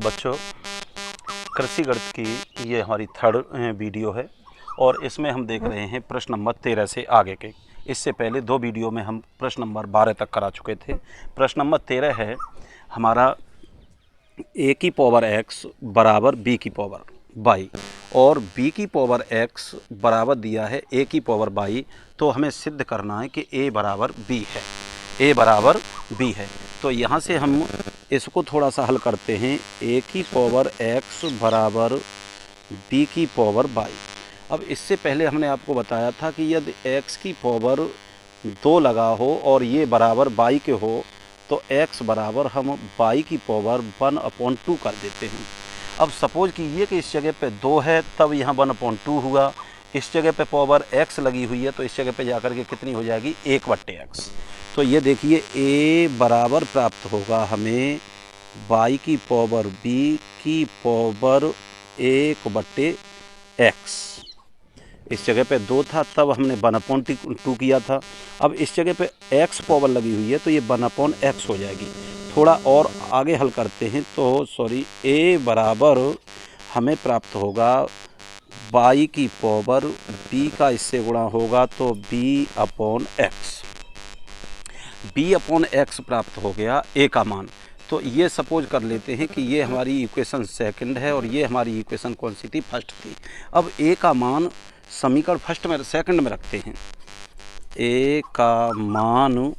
बच्चों, कृषि गणित की ये हमारी थर्ड वीडियो है और इसमें हम देख रहे हैं प्रश्न नंबर 13 से आगे के। इससे पहले दो वीडियो में हम प्रश्न नंबर 12 तक करा चुके थे। प्रश्न नंबर 13 है हमारा a की पावर x बराबर b की पावर y और b की पावर x बराबर दिया है a की पावर y। तो हमें सिद्ध करना है कि a बराबर b है, a बराबर b है। तो यहाँ से हम इसको थोड़ा सा हल करते हैं। a की पावर x बराबर b की पावर y। अब इससे पहले हमने आपको बताया था कि यदि x की पावर 2 लगा हो और ये बराबर y के हो तो x बराबर हम y की पावर 1/2 कर देते हैं। अब सपोज कीजिए कि इस जगह पे 2 है तब यहाँ 1/2 हुआ, इस जगह पे पावर x लगी हुई है तो इस जगह पे जाकर के कितनी हो जाएगी 1/x। तो ये देखिए a बराबर प्राप्त होगा हमें y की पावर b की पावर 1/x। इस जगह पे 2 था तब हमने 1/2 किया था। अब इस जगह पे x पावर लगी हुई है तो ये 1/x हो जाएगी। थोड़ा और आगे हल करते हैं तो a बराबर हमें प्राप्त होगा y की पावर b का इससे गुणा होगा तो b/x। b/x प्राप्त हो गया a का मान। तो ये सपोज कर लेते हैं कि ये हमारी इक्वेशन सेकंड है और ये हमारी इक्वेशन कौन सी थी, फर्स्ट थी। अब a का मान समीकरण फर्स्ट में सेकंड में रखते हैं। a का मान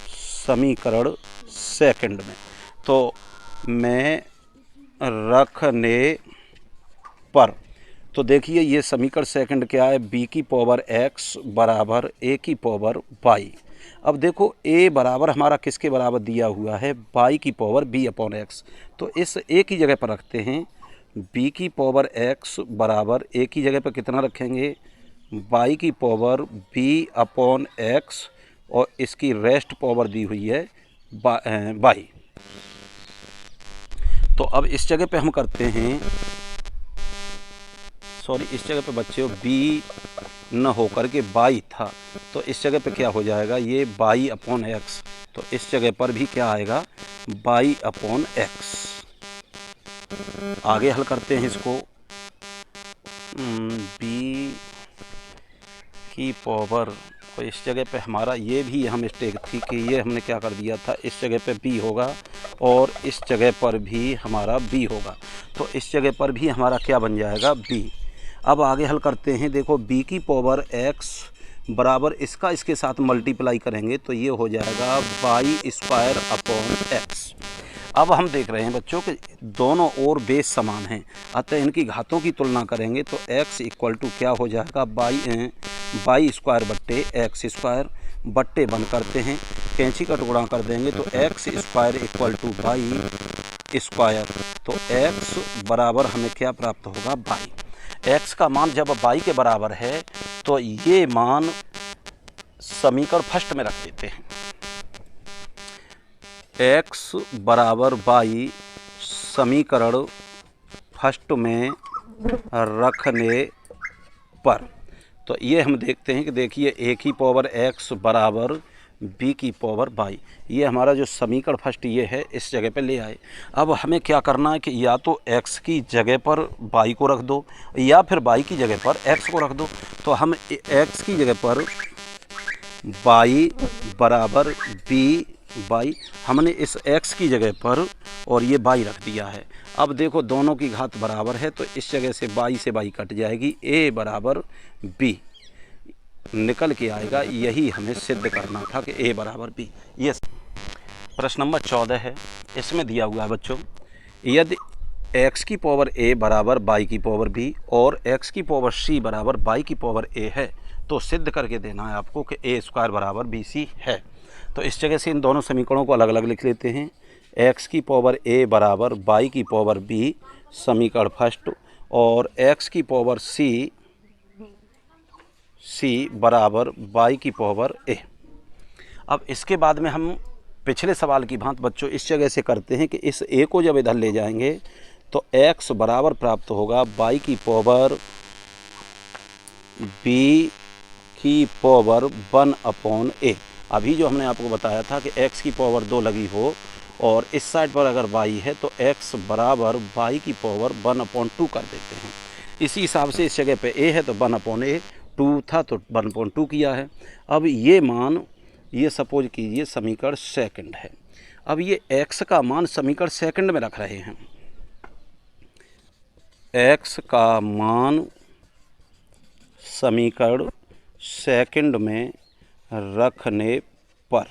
समीकरण सेकंड में तो मैं रखने पर तो देखिए ये समीकरण सेकंड क्या है, b की पावर x बराबर a की पावर y। अब देखो a बराबर हमारा किसके बराबर दिया हुआ है, y की पावर b/x। तो इस a की जगह पर रखते हैं b की पावर x बराबर a की जगह पर कितना रखेंगे y की पावर b/x और इसकी रेस्ट पावर दी हुई है y। तो अब इस जगह पे हम करते हैं इस जगह पे बच्चों b न होकर के y था तो इस जगह पे क्या हो जाएगा ये y/x। तो इस जगह पर भी क्या आएगा y/x। आगे हल करते हैं इसको। b की पावर तो इस जगह पे हमारा ये भी हम मिस्टेक थी कि ये हमने क्या कर दिया था, इस जगह पे b होगा और इस जगह पर भी हमारा b होगा। तो इस जगह पर भी हमारा क्या बन जाएगा b। अब आगे हल करते हैं। देखो b की पावर x बराबर इसका इसके साथ मल्टीप्लाई करेंगे तो ये हो जाएगा y²/x। अब हम देख रहे हैं बच्चों कि दोनों ओर बेस समान हैं, अतः इनकी घातों की तुलना करेंगे तो x इक्वल टू क्या हो जाएगा y² बट्टे बंद करते हैं, कैंची का टुकड़ा कर देंगे तो x² इक्वल टू y²। तो x बराबर हमें क्या प्राप्त होगा y। x का मान जब y के बराबर है तो ये मान समीकरण फर्स्ट में रख देते हैं। x बराबर y समीकरण फर्स्ट में रखने पर तो ये हम देखते हैं कि देखिए a की पावर x बराबर b की पावर y। ये हमारा जो समीकरण फर्स्ट ये है इस जगह पे ले आए। अब हमें क्या करना है कि या तो x की जगह पर y को रख दो या फिर y की जगह पर x को रख दो। तो हम x की जगह पर y बराबर by हमने इस x की जगह पर और ये y रख दिया है। अब देखो दोनों की घात बराबर है तो इस जगह से y कट जाएगी, a बराबर b निकल के आएगा। यही हमें सिद्ध करना था कि a बराबर b। ये प्रश्न नंबर 14 है। इसमें दिया हुआ है बच्चों, यदि x की पावर a बराबर y की पावर b और x की पावर c बराबर y की पावर a है तो सिद्ध करके देना है आपको कि a² बराबर bc है। तो इस जगह से इन दोनों समीकरणों को अलग अलग लिख लेते हैं। x की पावर a बराबर y की पावर b समीकरण फर्स्ट और x की पावर c बराबर y की पावर a। अब इसके बाद में हम पिछले सवाल की भांति बच्चों इस जगह से करते हैं कि इस a को जब इधर ले जाएंगे तो x बराबर प्राप्त होगा y की पावर b की पावर 1/a। अभी जो हमने आपको बताया था कि x की पावर 2 लगी हो और इस साइड पर अगर y है तो x बराबर y की पावर 1/2 कर देते हैं। इसी हिसाब से इस जगह पे a है तो 1/a, 2 था तो 1/2 किया है। अब ये मान, ये सपोज कीजिए समीकरण सेकंड है। अब ये x का मान समीकरण सेकंड में रख रहे हैं। x का मान समीकरण सेकंड में रखने पर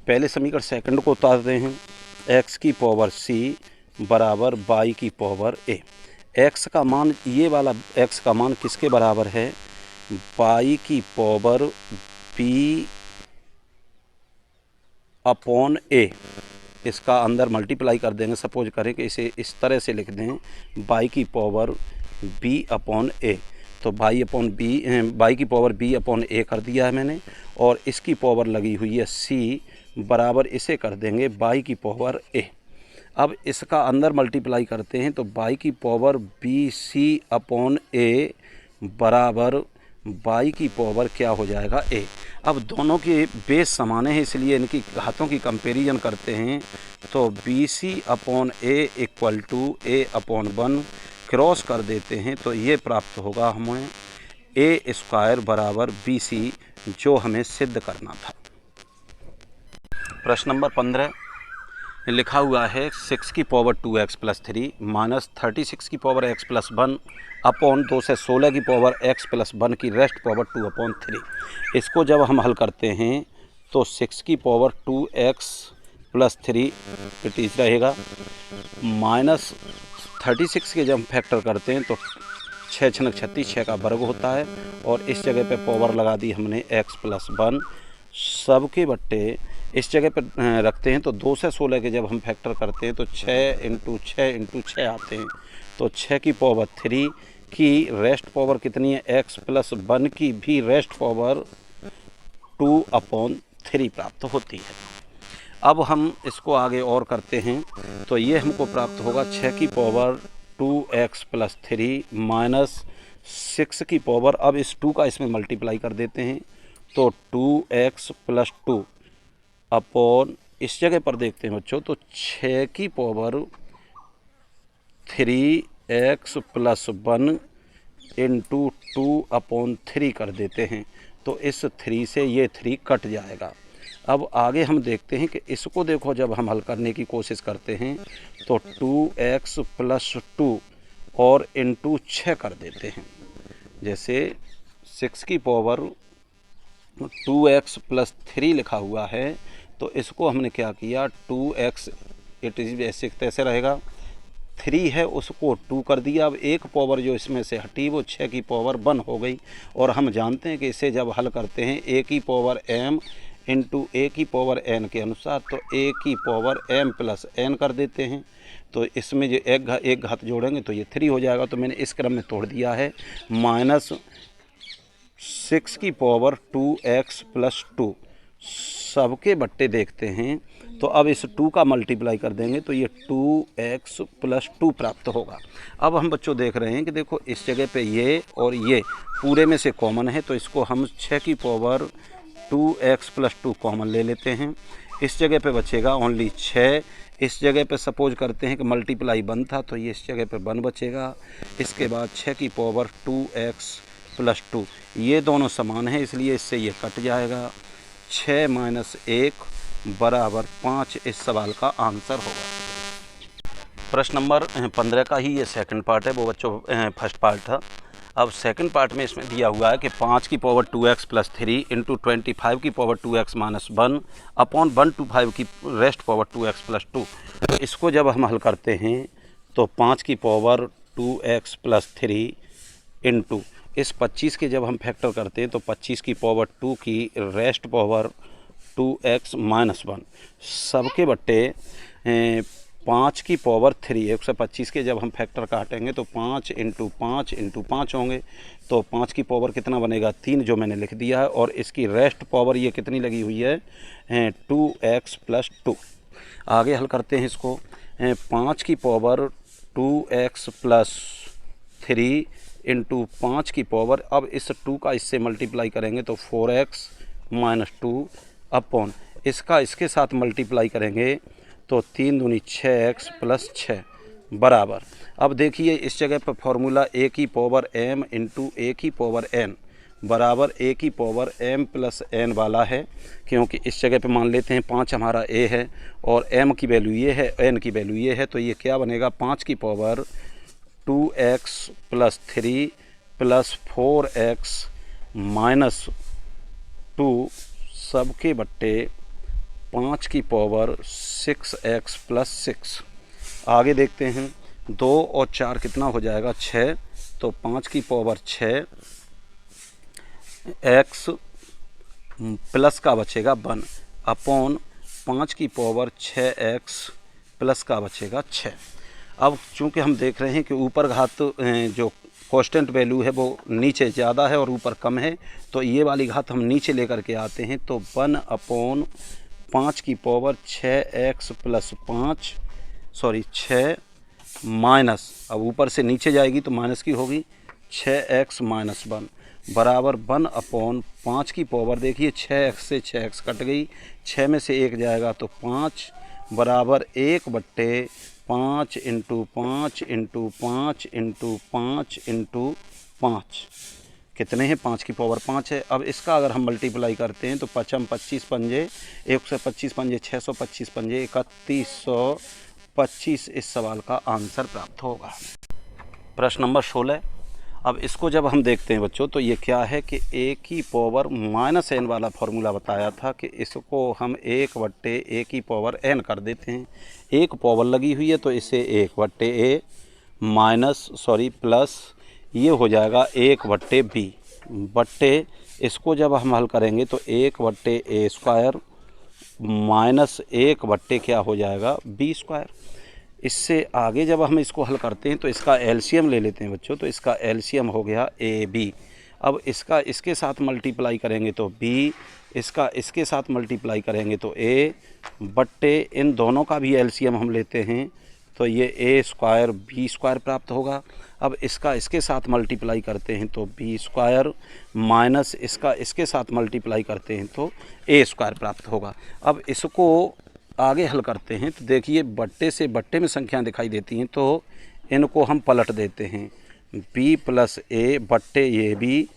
पहले समीकरण सेकंड को उतारते हैं। x की पावर c बराबर y की पावर a। x का मान, ये वाला x का मान किसके बराबर है? y की पावर b अपॉन a। इसका अंदर मल्टीप्लाई कर देंगे। सपोज करें कि इसे इस तरह से लिख दें, y की पावर b अपॉन a। तो y की पावर b अपॉन a कर दिया है मैंने, और इसकी पावर लगी हुई है c बराबर, इसे कर देंगे y की पावर a। अब इसका अंदर मल्टीप्लाई करते हैं तो y की पावर bc अपॉन a बराबर y की पावर क्या हो जाएगा? a। अब दोनों के बेस समान है इसलिए इनकी घातों की कंपैरिजन करते हैं तो bc upon a equal to a upon 1 cross कर देते हैं तो ये प्राप्त होगा हमें a स्क्वायर बराबर bc, जो हमें सिद्ध करना था। प्रश्न नंबर 15 लिखा हुआ है 6 की पावर 2x प्लस 3 माइनस 36 की पावर x प्लस 1 अपॉन 2 से 16 की पावर x प्लस 1 की रेस्ट पावर 2/3। इसको जब हम हल करते हैं तो 6 की power 2x plus 3 it is रहेगा, माइनस 36 के जब फैक्टर करते हैं तो 6 छनक 36, 6 का वर्ग होता है, और इस जगह पे पावर लगा दी हमने x प्लस 1 सबके बट्टे इस जगह पर रखते हैं तो 2 से 16 के जब हम फैक्टर करते हैं तो 6 इंटू 6 आते हैं। तो 6 की पावर 3 की रेस्ट पावर कितनी है? x प्लस 1 की भी रेस्ट पावर 2/3 प्राप्त होती है। अब हम इसको आगे और करते हैं तो ये हमको प्राप्त होगा 6 की पावर 2x प्लस 3 माइनस 6 की पावर, अब इस 2 का इसमें मल्टीप्लाई कर देते हैं तो 2x प्लस 2 अपॉन, इस जगह पर देखते हैं बच्चों तो 6 की पावर 3x प्लस 1 इंटू 2/3 कर देते हैं तो इस 3 से ये 3 कट जाएगा। अब आगे हम देखते हैं कि इसको देखो, जब हम हल करने की कोशिश करते हैं तो 2x प्लस 2 और इंटू 6 कर देते हैं। जैसे 6 की पावर 2x प्लस 3 लिखा हुआ है तो इसको हमने क्या किया, 2x इट इज बेसिक तैसे रहेगा, 3 है उसको 2 कर दिया। अब एक पावर जो इसमें से हटी वो 6 की पावर 1 हो गई, और हम जानते हैं कि इसे जब हल करते हैं a की पावर m इंटू a की पावर n के अनुसार तो a की पावर m प्लस n कर देते हैं। तो इसमें जो एक घात जोड़ेंगे तो ये 3 हो जाएगा। तो मैंने इस क्रम में तोड़ दिया है, माइनस 6 की पावर 2x प्लस 2 सबके बट्टे देखते हैं तो अब इस 2 का मल्टीप्लाई कर देंगे तो ये 2x प्लस 2 प्राप्त होगा। अब हम बच्चों देख रहे हैं कि देखो इस जगह पे ये और ये पूरे में से कॉमन है तो इसको हम 6 की पावर 2x प्लस 2 कॉमन ले लेते हैं। इस जगह पे बचेगा ओनली 6, इस जगह पे सपोज करते हैं कि मल्टीप्लाई 1 था तो ये इस जगह पे 1 बचेगा। इसके बाद 6 की पावर 2x प्लस 2, ये दोनों समान हैं इसलिए इससे ये कट जाएगा। 6 माइनस 1 बराबर 5 इस सवाल का आंसर होगा। प्रश्न नंबर 15 का ही ये सेकंड पार्ट है, वो बच्चों फर्स्ट पार्ट था। अब सेकंड पार्ट में इसमें दिया हुआ है कि 5 की पावर 2x प्लस 3 इंटू 25 की पावर 2x माइनस 1 अपॉन 125 की रेस्ट पावर 2x प्लस 2। तो इसको जब हम हल करते हैं तो 5 की पावर 2x प्लस 3 इंटू इस 25 के जब हम फैक्टर करते हैं तो 25 की पावर 2 की रेस्ट पावर 2x माइनस 1 सबके बट्टे 5 की पावर 3, 125 के जब हम फैक्टर काटेंगे तो 5 इंटू 5 होंगे तो 5 की पावर कितना बनेगा 3, जो मैंने लिख दिया है, और इसकी रेस्ट पावर ये कितनी लगी हुई है 2x प्लस 2। आगे हल करते हैं इसको, 5 की पावर 2x प्लस 3 इंटू 5 की पावर, अब इस 2 का इससे मल्टीप्लाई करेंगे तो 4x माइनस 2 अपॉन इसका इसके साथ मल्टीप्लाई करेंगे तो 3 दूनी 6x प्लस 6 बराबर। अब देखिए इस जगह पर फॉर्मूला a की पावर m इंटू a की पावर n बराबर a की पावर m प्लस n वाला है, क्योंकि इस जगह पे मान लेते हैं 5 हमारा a है और m की वैल्यू ये है, n की वैल्यू ये है, तो ये क्या बनेगा 5 की power 2x plus 3 plus 4x minus 2 सबके बट्टे 5 की पावर 6x प्लस 6। आगे देखते हैं 2 और 4 कितना हो जाएगा 6, तो 5 की पावर 6 x प्लस का बचेगा 1 अपॉन 5 की पावर 6x प्लस का बचेगा 6। अब चूंकि हम देख रहे हैं कि ऊपर घात जो कांस्टेंट वैल्यू है वो नीचे ज़्यादा है और ऊपर कम है, तो ये वाली घात हम नीचे लेकर के आते हैं, तो 1 अपॉन 5 की पावर 6x प्लस 5 6 माइनस, अब ऊपर से नीचे जाएगी तो माइनस की होगी 6x माइनस 1 बराबर 1 अपॉन 5 की पावर, देखिए 6x से 6x कट गई, 6 में से 1 जाएगा तो 5 बराबर 1/5 इंटू 5 इंटू 5 इंटू 5 इंटू 5 कितने हैं 5 की पावर 5 है। अब इसका अगर हम मल्टीप्लाई करते हैं तो 5 25 पंजे 125 पंजे 625 पंजे 3125 इस सवाल का आंसर प्राप्त होगा। प्रश्न नंबर 16। अब इसको जब हम देखते हैं बच्चों तो ये क्या है कि a की पावर माइनस n वाला फॉर्मूला बताया था कि इसको हम 1/a की पावर n कर देते हैं। एक पावर लगी हुई है तो इसे 1/a माइनस प्लस ये हो जाएगा 1/b बट्टे, इसको जब हम हल करेंगे तो 1/a स्क्वायर माइनस 1/ क्या हो जाएगा b स्क्वायर। इससे आगे जब हम इसको हल करते हैं तो इसका एलसीएम ले लेते हैं बच्चों, तो इसका एलसीएम हो गया ab। अब इसका इसके साथ मल्टीप्लाई करेंगे तो b, इसका इसके साथ मल्टीप्लाई करेंगे तो a बट्टे इन दोनों का भी एलसीएम हम लेते हैं तो ये a स्क्वायर b स्क्वायर प्राप्त होगा। अब इसका इसके साथ मल्टीप्लाई करते हैं तो b स्क्वायर माइनस इसका इसके साथ मल्टीप्लाई करते हैं तो a स्क्वायर प्राप्त होगा। अब इसको आगे हल करते हैं तो देखिए बट्टे से बट्टे में संख्या दिखाई देती हैं तो इनको हम पलट देते हैं b प्लस a बट्टे ये b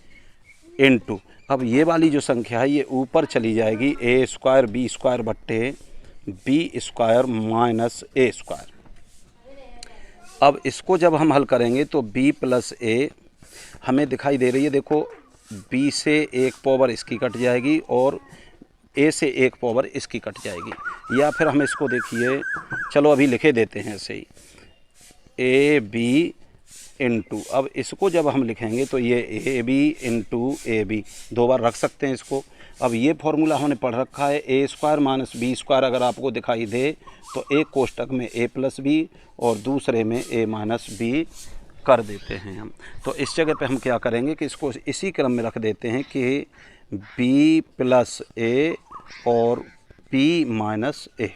इंटू, अब ये वाली जो संख्या है ये ऊपर चली जाएगी a स्क्वायर b स्क्वायर बट्टे b square minus a square. अब इसको जब हम हल करेंगे तो b प्लस a हमें दिखाई दे रही है, देखो b से एक पावर इसकी कट जाएगी और a से एक पावर इसकी कट जाएगी, या फिर हम इसको देखिए चलो अभी लिखे देते हैं ऐसे ही ए बी इंटू, अब इसको जब हम लिखेंगे तो ये A B into A B 2 बार रख सकते हैं इसको। अब ये फॉर्मूला हमने पढ़ रखा है ए स्क्वायर माइनस बी स्क्वायर, अगर आपको दिखाई दे तो एक कोष्टक में a प्लस बी और दूसरे में a माइनस बी कर देते हैं हम। तो इस जगह पे हम क्या करेंगे कि इसको इसी क्रम में रख देते हैं कि b प्लस a और b माइनस a,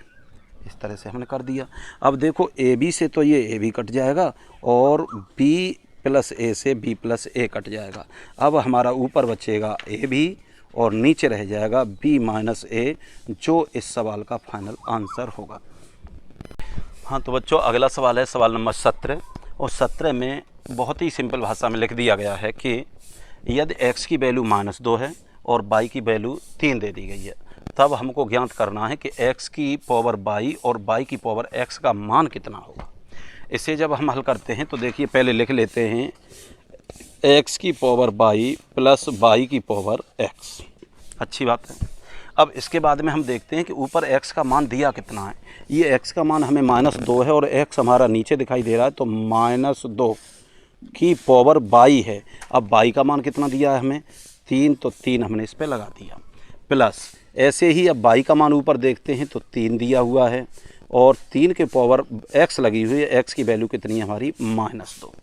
इस तरह से हमने कर दिया। अब देखो ए बी से तो ये ए बी कट जाएगा और b प्लस a से b प्लस a कट जाएगा। अब हमारा ऊपर बचेगा ए बी और नीचे रह जाएगा b माइनस a, जो इस सवाल का फाइनल आंसर होगा। हाँ तो बच्चों अगला सवाल है सवाल नंबर 17 और 17 में बहुत ही सिंपल भाषा में लिख दिया गया है कि यदि x की वैल्यू -2 है और y की वैल्यू 3 दे दी गई है, तब हमको ज्ञात करना है कि x की पावर y और y की पावर x का मान कितना होगा। इसे जब हम हल करते हैं तो देखिए पहले लिख लेते हैं x की पावर y प्लस y की पावर x, अच्छी बात है। अब इसके बाद में हम देखते हैं कि ऊपर x का मान दिया कितना है। ये x का मान हमें -2 है और x हमारा नीचे दिखाई दे रहा है, तो -2 की पावर y है। अब y का मान कितना दिया है हमें 3, तो 3 हमने इस पे लगा दिया, प्लस ऐसे ही अब y का मान ऊपर देखते हैं तो 3 दिया हुआ है और 3 के पावर x लगी हुई है, x की वैल्यू कितनी है हमारी -2,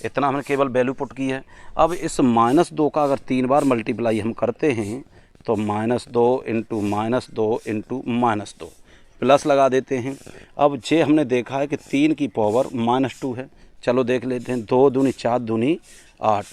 इतना हमने केवल वैल्यू पुट की है। अब इस -2 का अगर 3 बार मल्टीप्लाई हम करते हैं तो -2 इंटू -2 इंटू -2 प्लस लगा देते हैं। अब जे हमने देखा है कि 3 की पावर -2 है, चलो देख लेते हैं 2 दूनी 4 दूनी 8,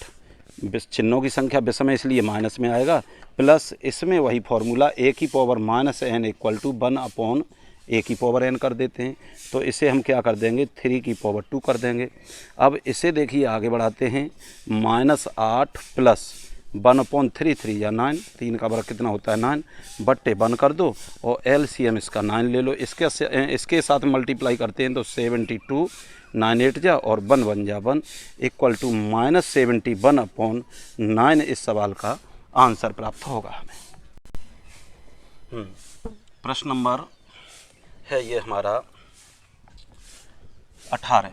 चिन्हों की संख्या विषम है इसलिए माइनस में आएगा, प्लस इसमें वही फार्मूला a की power -n equal to 1 upon a की पावर n कर देते हैं। तो इसे हम क्या कर देंगे, 3 की पावर 2 कर देंगे। अब इसे देखिए आगे बढ़ाते हैं, -8 प्लस 1/3, 3 या 9, 3 का वर्ग कितना होता है 9, बट्टे 1 कर दो और LCM इसका 9 ले लो। इसके साथ मल्टीप्लाई करते हैं तो 72, 9 8 जा और 1 बन जा 1 इक्वल टू -71/9 इस सवाल का आंसर प्राप्त होगा हमें। प्रश्न नंबर है ये हमारा 18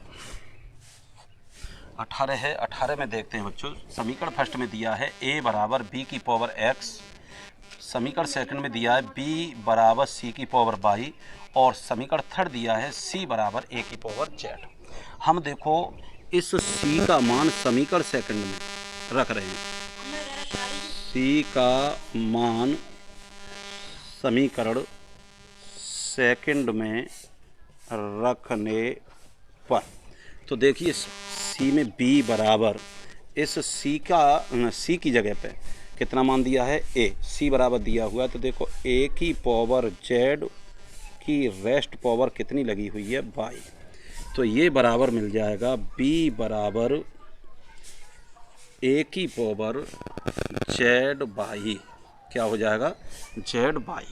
है। 18 में देखते हैं बच्चों, समीकरण फर्स्ट में दिया है a बराबर b की पावर x, समीकरण सेकंड में दिया है b बराबर c की पावर y और समीकरण थर्ड दिया है c बराबर a की पावर z। हम देखो इस c का मान समीकरण सेकंड में रख रहे हैं, c का मान समीकरण सेकंड में रखने पर तो देखिए c में b बराबर इस c की जगह पे कितना मान दिया है a, c बराबर दिया हुआ है तो देखो a की पावर z की रेस्ट पावर कितनी लगी हुई है y, तो ये बराबर मिल जाएगा b बराबर a की पावर z y, क्या हो जाएगा z y।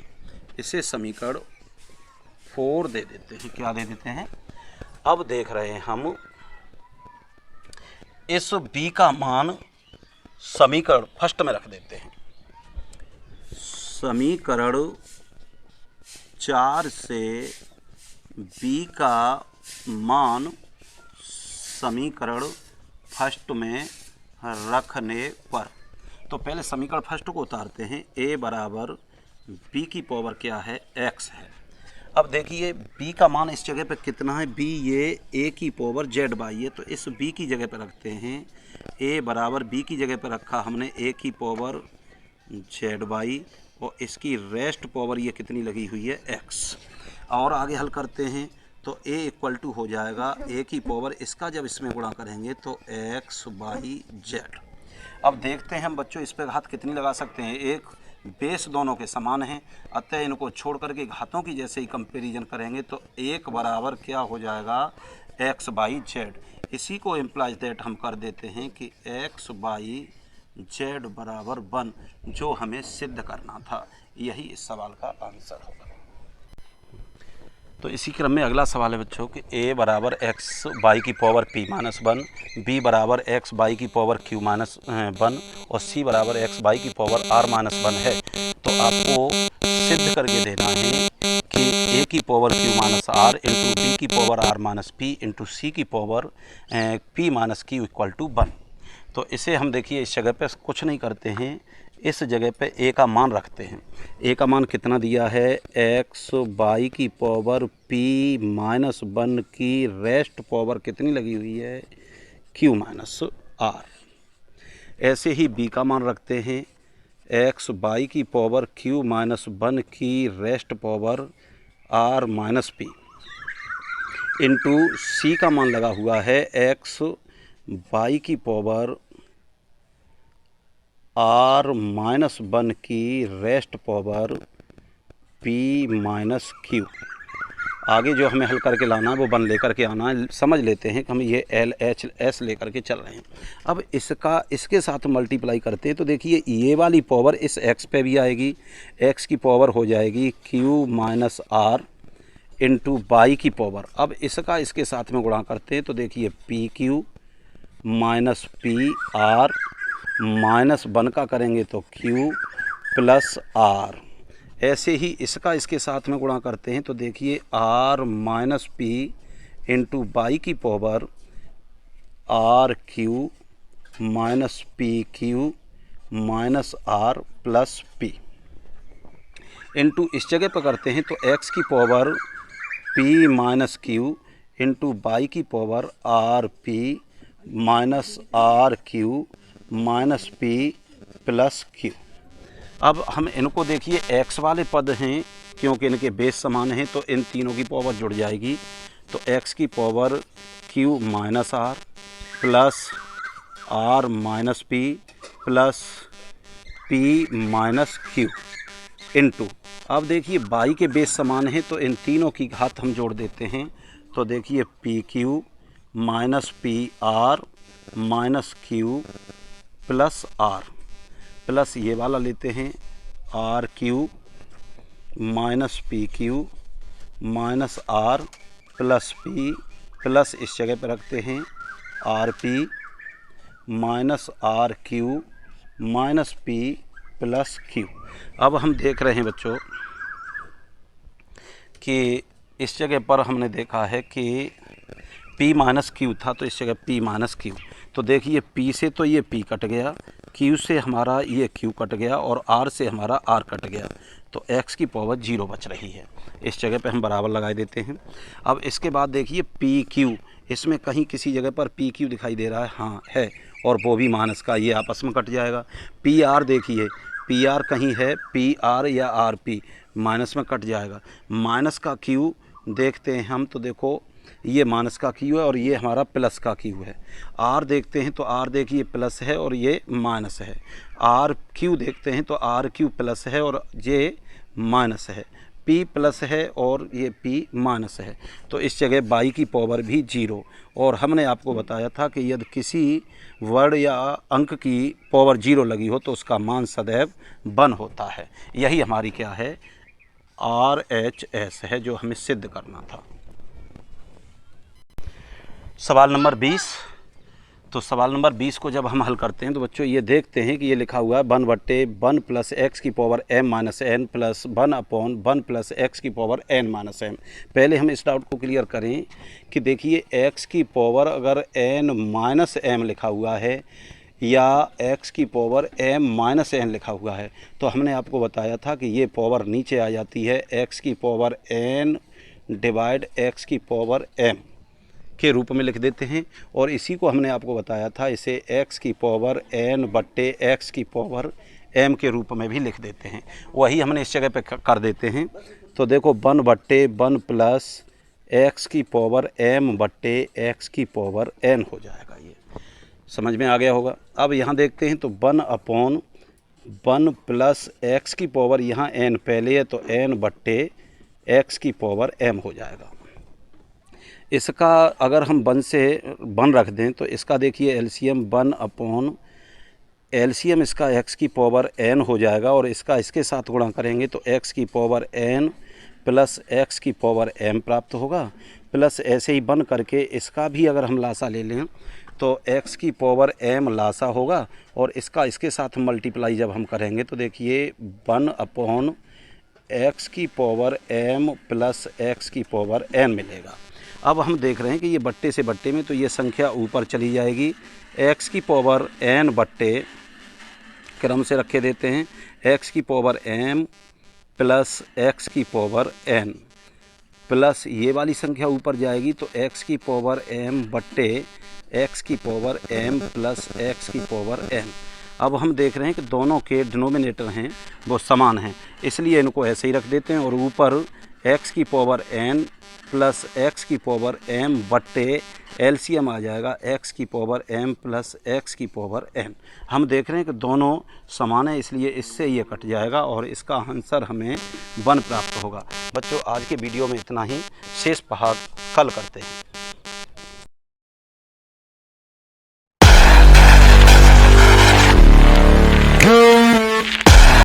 इसे समीकरण 4 दे देते हैं, क्या दे देते हैं। अब देख रहे हैं हम इस b का मान समीकरण फर्स्ट में रख देते हैं, समीकरण 4 से b का मान समीकरण फर्स्ट में रखने पर तो पहले समीकरण फर्स्ट को उतारते हैं, a बराबर b की पावर क्या है x है। अब देखिए b का मान इस जगह पे कितना है, b ये a की पावर z बाई है, तो इस b की जगह पे रखते हैं, a बराबर b की जगह पे रखा हमने a की पावर z बाई और इसकी रेस्ट पावर ये कितनी लगी हुई है x। और आगे हल करते हैं तो a इक्वल टू हो जाएगा a की पावर इसका जब इसमें गुणा करेंगे तो x बाई z। अब देखते हैं हम बच्चों इस पर घात कितनी लगा सकते हैं, एक बेस दोनों के समान हैं, अतः इनको छोड़ करके घातों की जैसे ही कंपैरिजन करेंगे तो एक बराबर क्या हो जाएगा x बाई जेड। इसी को इम्प्लाइज दैट हम कर देते हैं कि x बाई जेड बराबर 1, जो हमें सिद्ध करना था। यही इस सवाल का आंसर होगा। तो इसी क्रम में अगला सवाल है बच्चों कि a बराबर x बाई की पावर p माइनस 1, b बराबर x बाई की पावर q माइनस 1 और c बराबर x बाई की पावर r माइनस 1 है। तो आपको सिद्ध करके देना है कि a की power q minus r into b की power r minus p into c की power p minus q equal to 1। तो इसे हम देखिए इस जगह पे कुछ नहीं करते हैं, इस जगह पे a का मान रखते हैं। a का मान कितना दिया है, x बाई की पावर p माइनस 1 की रेस्ट पावर कितनी लगी हुई है q माइनस r। ऐसे ही b का मान रखते हैं, x बाई की पावर q माइनस 1 की rest power r minus p into c का मान लगा हुआ है x बाई की पावर r माइनस 1 की rest power p minus q। आगे जो हमें हल करके लाना है वो 1 लेकर के आना है। समझ लेते हैं कि हम ये l h s लेकर के चल रहे हैं। अब इसके साथ मल्टीप्लाई करते हैं तो देखिए ये वाली पावर इस x पे भी आएगी, x की पावर हो जाएगी q minus r into by की पावर। अब इसका इसके साथ में गुणा करते हैं तो देखिए P Q minus P R minus 1 का करेंगे तो q प्लस r। ऐसे ही इसका इसके साथ में गुणा करते हैं तो देखिए r minus p into by की power r Q minus P Q minus are plus p into इस जगह पर करते हैं तो x की power p minus Q into by की power r P minus are Q minus P plus Q. अब हम इनको देखिए x वाले पद हैं, क्योंकि इनके बेस समान हैं तो इन तीनों की पावर जुड़ जाएगी। तो x की power q minus are plus r minus P plus p minus Q into अब देखिए y के बेस समान है तो इन तीनों की घात हम जोड़ देते हैं। तो देखिए P Q minus P R minus Q plus R, plus ये वाला लेते हैं R Q minus P Q minus are plus P, plus इस जगह पर रखते हैं R P minus are Q minus P plus Q. अब हम देख रहे हैं बच्चों कि इस जगह पर हमने देखा है कि P माइनस क्यू था तो इस जगह P माइनस क्यू। तो देखिए P से तो ये P कट गया, Q से हमारा ये Q कट गया और R से हमारा R कट गया, तो x की पावर 0 बच रही है। इस जगह पे हम बराबर लगा देते हैं। अब इसके बाद देखिए PQ, इसमें कहीं किसी जगह पर PQ दिखाई दे रहा है, हाँ है, और वो भी माइनस का, ये आपस में कट जाएगा। PR देखिए PR कहीं है, PR या RP माइनस में कट जाएगा। माइनस का Q देखते हैं हम तो देखो ये माइनस का Q है और ये हमारा प्लस का Q है। R देखते हैं तो R देखिए प्लस है और ये माइनस है। RQ देखते हैं तो RQ प्लस है और ये माइनस है। P प्लस है और ये P माइनस है। तो इस जगह y की पावर भी 0। और हमने आपको बताया था कि यदि किसी वर्ड या अंक की पावर 0 लगी हो तो उसका मान सदैव 1 होता है। यही हमारी क्या है, RHS है, जो हमें सिद्ध करना था। सवाल नंबर 20। तो सवाल नंबर 20 को जब हम हल करते हैं तो बच्चों ये देखते हैं कि ये लिखा हुआ है 1/1 प्लस एक्स की power m minus N plus 1/1 plus X की पावर n माइनस m। पहले हम इस डाउट को क्लियर करें कि देखिए x की पावर अगर n माइनस m लिखा हुआ है या x की पावर m माइनस n लिखा हुआ है तो हमने आपको बताया था कि ये पावर नीचे आ जाती है x की पावर n डिवाइड x की पावर m के रूप में लिख देते हैं। और इसी को हमने आपको बताया था, इसे x की पावर n बट्टे x की पावर m के रूप में भी लिख देते हैं। वही हमने इस जगह पे कर देते हैं। तो देखो 1/1 प्लस x की पावर m बट्टे x की पावर n हो जाएगा। ये समझ में आ गया होगा। अब यहाँ देखते हैं तो 1/1 प्लस x की पावर यहाँ n पहले है तो n बट्टे x की पावर m हो जाएगा। इसका अगर हम 1 से 1 रख दें तो इसका देखिए एलसीएम 1/, एलसीएम इसका x की पावर n हो जाएगा और इसका इसके साथ गुणा करेंगे तो x की पावर n प्लस x की पावर m प्राप्त होगा। प्लस ऐसे ही 1 करके इसका भी अगर हम लासा ले लें तो x की पावर m लासा होगा और इसका इसके साथ मल्टीप्लाई जब हम करेंगे तो देखिए 1/x की पावर m प्लस x की पावर n मिलेगा। अब हम देख रहे हैं कि ये बट्टे से बट्टे में तो ये संख्या ऊपर चली जाएगी। x की पावर n बट्टे क्रम से रखे देते हैं x की पावर m प्लस x की पावर n प्लस ये वाली संख्या ऊपर जाएगी तो x की पावर m बट्टे x की पावर m प्लस x की पावर n। अब हम देख रहे हैं कि दोनों के डिनोमिनेटर हैं वो समान हैं, इसलिए इनको ऐसे ही रख देते हैं और ऊपर x की पावर n प्लस x की पावर m बट्टे एलसीएम आ जाएगा x की पावर m प्लस x की पावर n। हम देख रहे हैं कि दोनों समान है, इसलिए इससे ये कट जाएगा और इसका आंसर हमें 1 प्राप्त होगा। बच्चों आज के वीडियो में इतना ही, शेष भाग कल करते हैं।